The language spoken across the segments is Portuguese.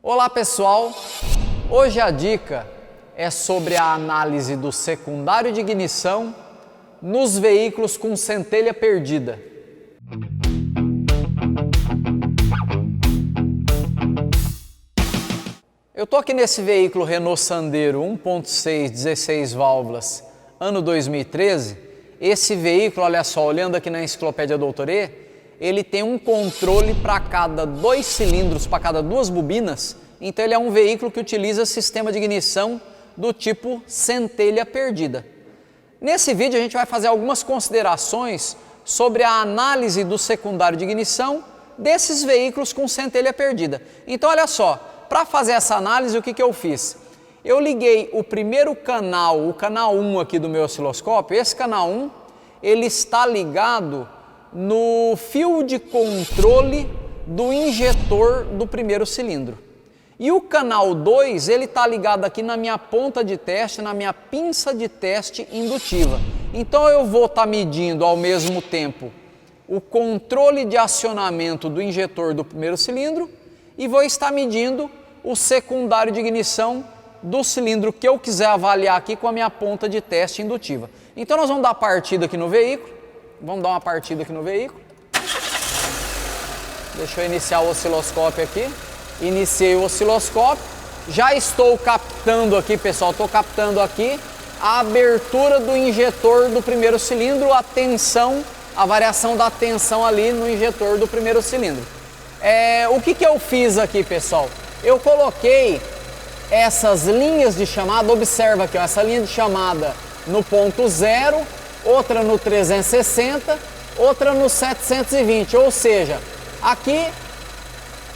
Olá pessoal, hoje a dica é sobre a análise do secundário de ignição nos veículos com centelha perdida. Eu estou aqui nesse veículo Renault Sandero 1.6, 16 válvulas, ano 2013. Esse veículo, olha só, olhando aqui na enciclopédia Doutorê, ele tem um controle para cada 2 cilindros, para cada 2 bobinas. Então ele é um veículo que utiliza sistema de ignição do tipo centelha perdida. Nesse vídeo a gente vai fazer algumas considerações sobre a análise do secundário de ignição desses veículos com centelha perdida. Então olha só, para fazer essa análise o que eu fiz? Eu liguei o primeiro canal, o canal 1 aqui do meu osciloscópio. Esse canal 1, ele está ligado no fio de controle do injetor do primeiro cilindro. E o canal 2, ele está ligado aqui na minha ponta de teste, na minha pinça de teste indutiva. Então eu vou estar medindo ao mesmo tempo o controle de acionamento do injetor do primeiro cilindro e vou estar medindo o secundário de ignição do cilindro que eu quiser avaliar aqui com a minha ponta de teste indutiva. Então nós vamos dar partida aqui no veículo. Vamos dar uma partida aqui no veículo. Deixa eu iniciar o osciloscópio aqui. Iniciei o osciloscópio. Já estou captando aqui, pessoal, estou captando aqui a abertura do injetor do primeiro cilindro, a tensão, a variação da tensão ali no injetor do primeiro cilindro. O que eu fiz aqui, pessoal? Eu coloquei essas linhas de chamada, observa aqui, ó, essa linha de chamada no ponto 0, outra no 360, outra no 720, ou seja, aqui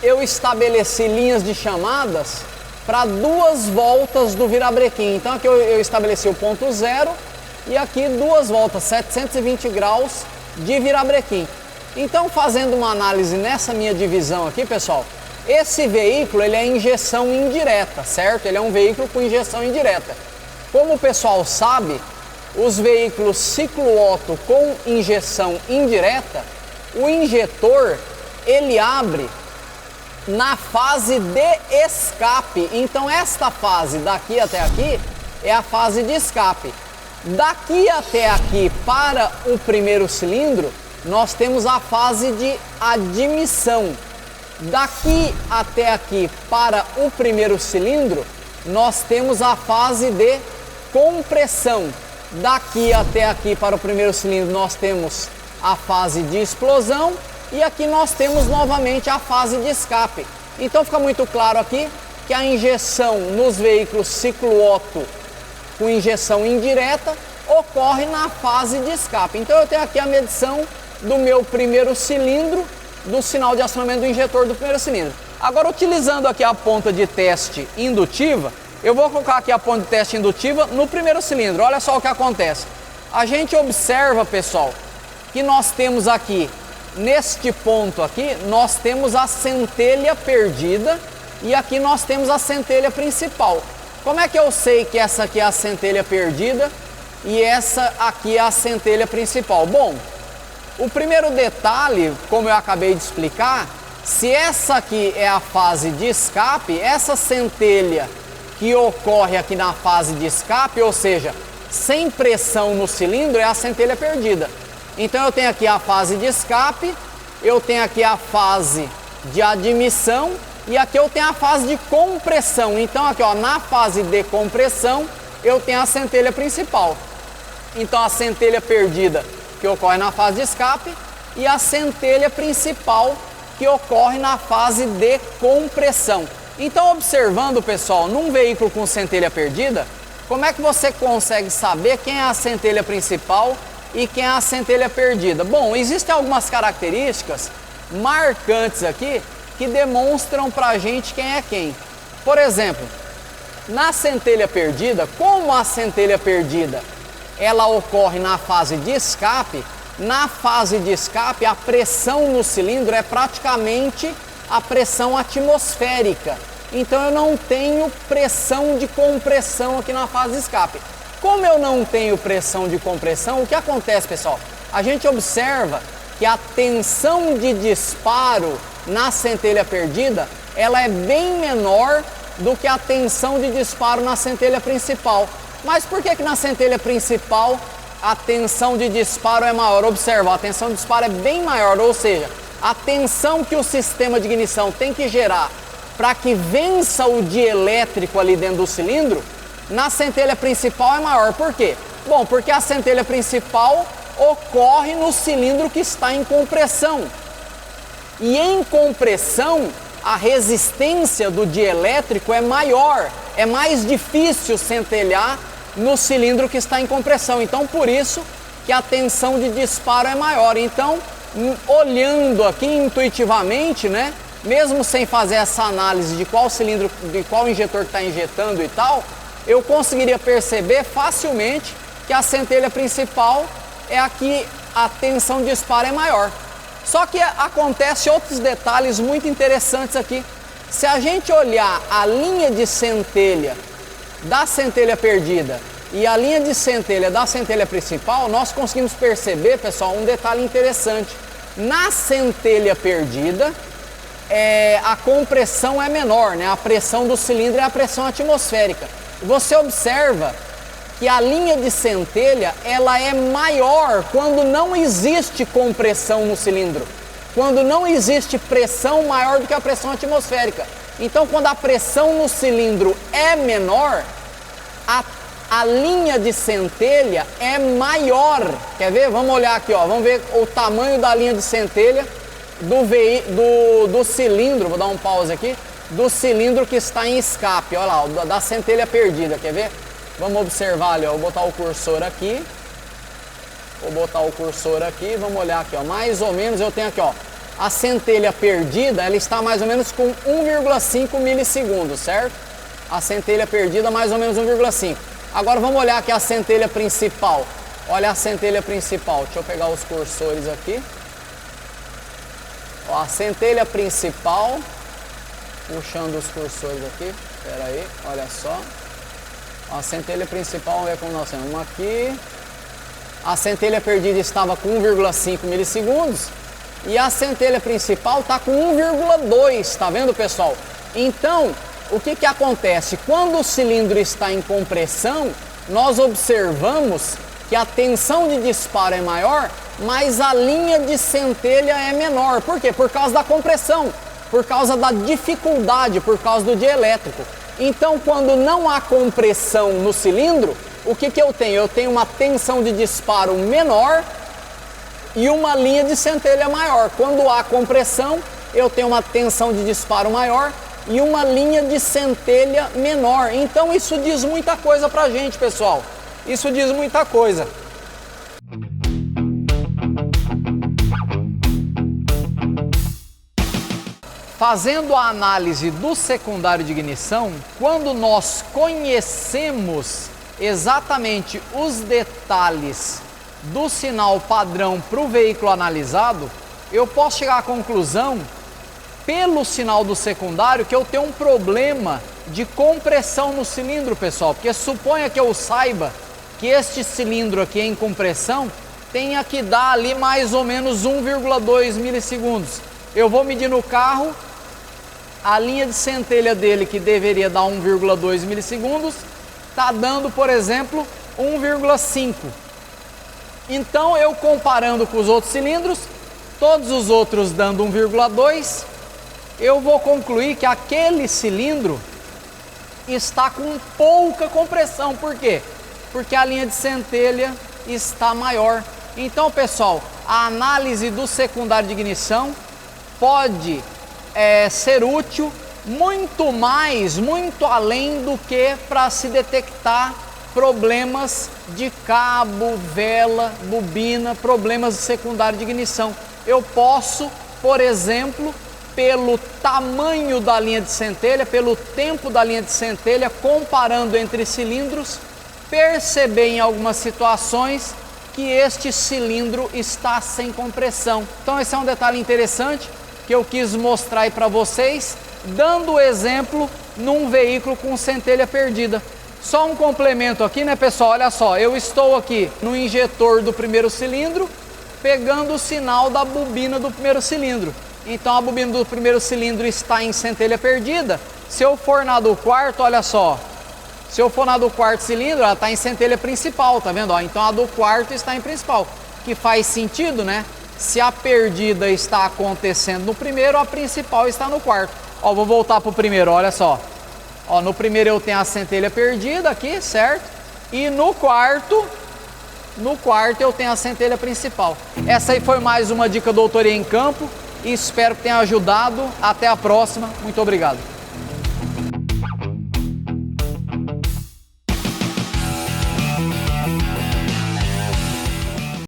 eu estabeleci linhas de chamadas para 2 voltas do virabrequim. Então aqui eu estabeleci o ponto 0 e aqui 2 voltas, 720 graus de virabrequim. Então fazendo uma análise nessa minha divisão aqui, pessoal, esse veículo ele é injeção indireta, certo? Ele é um veículo com injeção indireta. Como o pessoal sabe, os veículos ciclo Otto com injeção indireta, o injetor ele abre na fase de escape. Então esta fase daqui até aqui é a fase de escape. Daqui até aqui para o primeiro cilindro nós temos a fase de admissão. Daqui até aqui para o primeiro cilindro nós temos a fase de compressão. Daqui até aqui para o primeiro cilindro nós temos a fase de explosão e aqui nós temos novamente a fase de escape. Então fica muito claro aqui que a injeção nos veículos ciclo Otto com injeção indireta ocorre na fase de escape. Então eu tenho aqui a medição do meu primeiro cilindro, do sinal de acionamento do injetor do primeiro cilindro. Agora, utilizando aqui a ponta de teste indutiva, eu vou colocar aqui a ponta de teste indutiva no primeiro cilindro. Olha só o que acontece. A gente observa, pessoal, que nós temos aqui, neste ponto aqui, nós temos a centelha perdida e aqui nós temos a centelha principal. Como é que eu sei que essa aqui é a centelha perdida e essa aqui é a centelha principal? Bom, o primeiro detalhe, como eu acabei de explicar, se essa aqui é a fase de escape, essa centelha que ocorre aqui na fase de escape, ou seja, sem pressão no cilindro, é a centelha perdida. Então eu tenho aqui a fase de escape, eu tenho aqui a fase de admissão e aqui eu tenho a fase de compressão. Então aqui, ó, na fase de compressão eu tenho a centelha principal. Então a centelha perdida que ocorre na fase de escape e a centelha principal que ocorre na fase de compressão. Então, observando, pessoal, num veículo com centelha perdida, como é que você consegue saber quem é a centelha principal e quem é a centelha perdida? Bom, existem algumas características marcantes aqui que demonstram pra gente quem é quem. Por exemplo, na centelha perdida, como a centelha perdida ela ocorre na fase de escape, na fase de escape a pressão no cilindro é praticamente a pressão atmosférica. Então eu não tenho pressão de compressão aqui na fase de escape. Como eu não tenho pressão de compressão, o que acontece, pessoal? A gente observa que a tensão de disparo na centelha perdida ela é bem menor do que a tensão de disparo na centelha principal. Mas por que na centelha principal a tensão de disparo é maior? Observa, a tensão de disparo é bem maior, ou seja, a tensão que o sistema de ignição tem que gerar para que vença o dielétrico ali dentro do cilindro, na centelha principal é maior. Por quê? Bom, porque a centelha principal ocorre no cilindro que está em compressão. E em compressão, a resistência do dielétrico é maior, é mais difícil centelhar no cilindro que está em compressão. Então, por isso que a tensão de disparo é maior. Então, olhando aqui intuitivamente, né, mesmo sem fazer essa análise de qual cilindro, de qual injetor que está injetando e tal, eu conseguiria perceber facilmente que a centelha principal é a que a tensão de disparo é maior. Só que acontece outros detalhes muito interessantes aqui. Se a gente olhar a linha de centelha da centelha perdida e a linha de centelha da centelha principal, nós conseguimos perceber, pessoal, um detalhe interessante. Na centelha perdida, a compressão é menor, né? A pressão do cilindro é a pressão atmosférica. Você observa que a linha de centelha ela é maior quando não existe compressão no cilindro, quando não existe pressão maior do que a pressão atmosférica. Então, quando a pressão no cilindro é menor, a linha de centelha é maior. Quer ver? Vamos olhar aqui, ó. Vamos ver o tamanho da linha de centelha do cilindro. Vou dar um pause aqui. Do cilindro que está em escape, olha lá, da centelha perdida. Quer ver? Vamos observar ali, ó. Vou botar o cursor aqui. Vamos olhar aqui, ó. Mais ou menos eu tenho aqui, ó. A centelha perdida, ela está mais ou menos com 1,5 milissegundos, certo? A centelha perdida mais ou menos 1,5. Agora vamos olhar aqui a centelha principal. Olha a centelha principal. Deixa eu pegar os cursores aqui. Ó, a centelha principal. Puxando os cursores aqui. Espera aí, olha só. Ó, a centelha principal, vamos ver como nós temos. Uma aqui. A centelha perdida estava com 1,5 milissegundos. E a centelha principal está com 1,2. Tá vendo, pessoal? Então, o que acontece? Quando o cilindro está em compressão, nós observamos que a tensão de disparo é maior, mas a linha de centelha é menor. Por quê? Por causa da compressão, por causa da dificuldade, por causa do dielétrico. Então, quando não há compressão no cilindro, o que eu tenho? Eu tenho uma tensão de disparo menor e uma linha de centelha maior. Quando há compressão, eu tenho uma tensão de disparo maior e uma linha de centelha menor. Então isso diz muita coisa pra gente, pessoal. Isso diz muita coisa. Fazendo a análise do secundário de ignição, quando nós conhecemos exatamente os detalhes do sinal padrão para o veículo analisado, eu posso chegar à conclusão pelo sinal do secundário que eu tenho um problema de compressão no cilindro, pessoal, porque suponha que eu saiba que este cilindro aqui em compressão tenha que dar ali mais ou menos 1,2 milissegundos. Eu vou medir no carro, a linha de centelha dele que deveria dar 1,2 milissegundos, está dando, por exemplo, 1,5. Então eu comparando com os outros cilindros, todos os outros dando 1,2, eu vou concluir que aquele cilindro está com pouca compressão. Por quê? Porque a linha de centelha está maior. Então, pessoal, a análise do secundário de ignição pode ser útil muito mais, muito além do que para se detectar problemas de cabo, vela, bobina, problemas de secundário de ignição. Eu posso, por exemplo, pelo tamanho da linha de centelha, pelo tempo da linha de centelha, comparando entre cilindros, perceber em algumas situações que este cilindro está sem compressão. Então esse é um detalhe interessante que eu quis mostrar aí para vocês, dando o exemplo num veículo com centelha perdida. Só um complemento aqui, né, pessoal? Olha só, eu estou aqui no injetor do primeiro cilindro, pegando o sinal da bobina do primeiro cilindro. Então a bobina do primeiro cilindro está em centelha perdida. Se eu for na do quarto, olha só. Se eu for na do quarto cilindro, ela está em centelha principal, tá vendo? Ó, então a do quarto está em principal, que faz sentido, né? Se a perdida está acontecendo no primeiro, a principal está no quarto. Ó, vou voltar para o primeiro, olha só. Ó, no primeiro eu tenho a centelha perdida aqui, certo? E no quarto eu tenho a centelha principal. Essa aí foi mais uma dica Doutoria em Campo. Espero que tenha ajudado. Até a próxima. Muito obrigado.